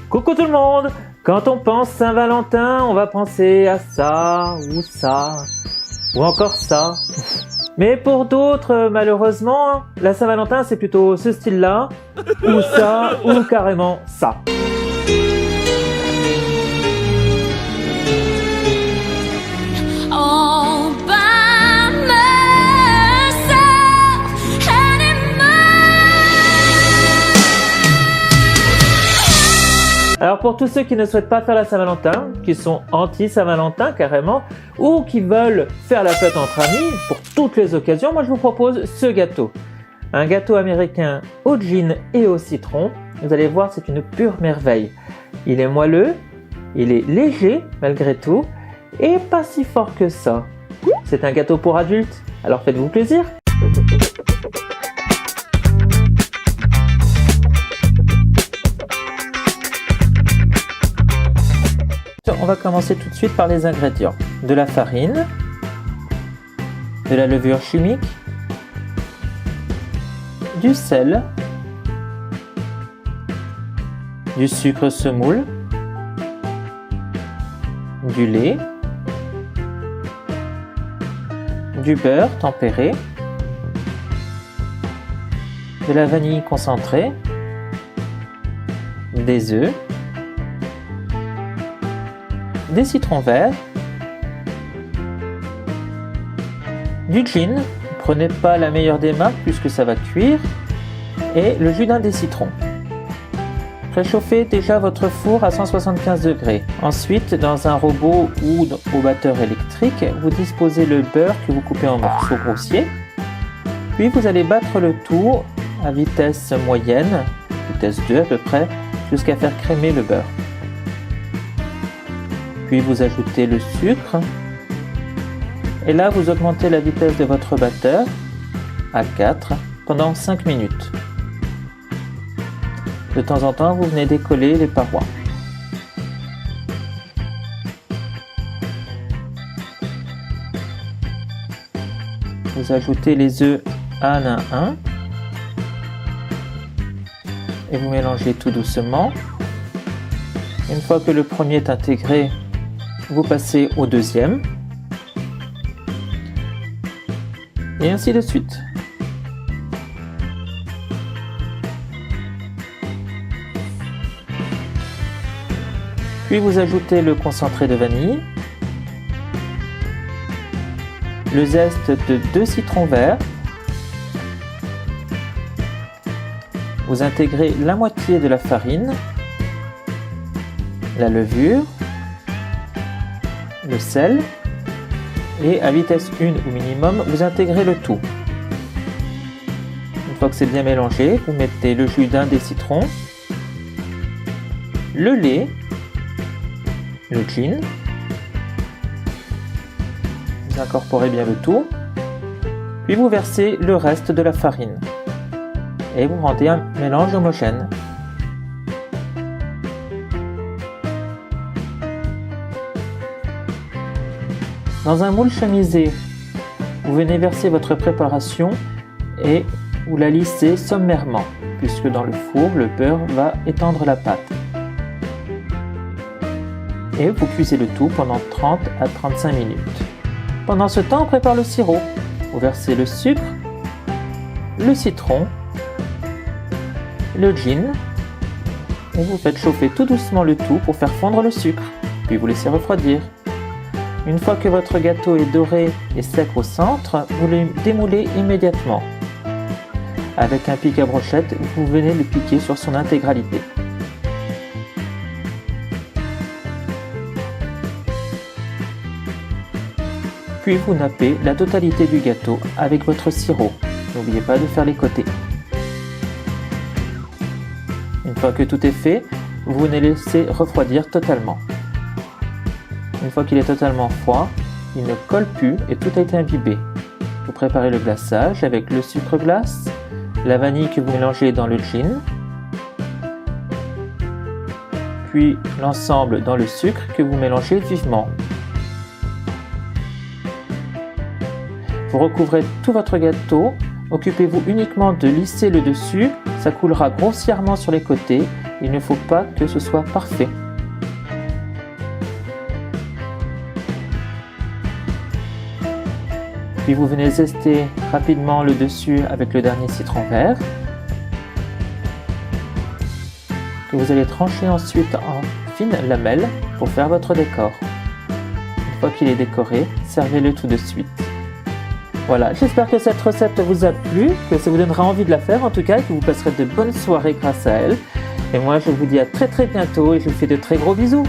Coucou tout le monde! Quand on pense Saint-Valentin, on va penser à ça, ou encore ça. Mais pour d'autres, malheureusement, la Saint-Valentin c'est plutôt ce style-là, ou ça, ou carrément ça. Alors pour tous ceux qui ne souhaitent pas faire la Saint-Valentin, qui sont anti-Saint-Valentin carrément, ou qui veulent faire la fête entre amis, pour toutes les occasions, moi je vous propose ce gâteau. Un gâteau américain au gin et au citron. Vous allez voir, c'est une pure merveille. Il est moelleux, il est léger malgré tout, et pas si fort que ça. C'est un gâteau pour adultes, alors faites-vous plaisir. On va commencer tout de suite par les ingrédients. De la farine, de la levure chimique, du sel, du sucre semoule, du lait, du beurre tempéré, de la vanille concentrée, des œufs, des citrons verts, du gin, prenez pas la meilleure des marques puisque ça va cuire, et le jus d'un des citrons. Préchauffez déjà votre four à 175 degrés. Ensuite, dans un robot ou au batteur électrique, vous disposez le beurre que vous coupez en morceaux grossiers. Puis vous allez battre le tout à vitesse moyenne, vitesse 2 à peu près, jusqu'à faire crémer le beurre. Puis vous ajoutez le sucre et là vous augmentez la vitesse de votre batteur à 4 pendant 5 minutes. De temps en temps, vous venez décoller les parois. Vous ajoutez les œufs un à un et vous mélangez tout doucement. Une fois que le premier est intégré, vous passez au deuxième, et ainsi de suite. Puis vous ajoutez le concentré de vanille, le zeste de 2 citrons verts, vous intégrez la moitié de la farine, la levure, le sel, et à vitesse 1 au minimum, vous intégrez le tout. Une fois que c'est bien mélangé, vous mettez le jus d'un des citrons, le lait, le gin, vous incorporez bien le tout, puis vous versez le reste de la farine et vous rendez un mélange homogène. Dans un moule chemisé, vous venez verser votre préparation et vous la lissez sommairement, puisque dans le four, le beurre va étendre la pâte. Et vous cuisez le tout pendant 30 à 35 minutes. Pendant ce temps, on prépare le sirop. Vous versez le sucre, le citron, le gin, et vous faites chauffer tout doucement le tout pour faire fondre le sucre, puis vous laissez refroidir. Une fois que votre gâteau est doré et sec au centre, vous le démoulez immédiatement. Avec un pic à brochette, vous venez le piquer sur son intégralité. Puis vous nappez la totalité du gâteau avec votre sirop. N'oubliez pas de faire les côtés. Une fois que tout est fait, vous venez laisser refroidir totalement. Une fois qu'il est totalement froid, il ne colle plus et tout a été imbibé. Vous préparez le glaçage avec le sucre glace, la vanille que vous mélangez dans le gin, puis l'ensemble dans le sucre que vous mélangez vivement. Vous recouvrez tout votre gâteau, occupez-vous uniquement de lisser le dessus, ça coulera grossièrement sur les côtés Il ne faut pas que ce soit parfait. Puis vous venez zester rapidement le dessus avec le dernier citron vert, que vous allez trancher ensuite en fines lamelles pour faire votre décor. Une fois qu'il est décoré, servez-le tout de suite. Voilà, j'espère que cette recette vous a plu, que ça vous donnera envie de la faire en tout cas, et que vous passerez de bonnes soirées grâce à elle. Et moi je vous dis à très bientôt et je vous fais de très gros bisous.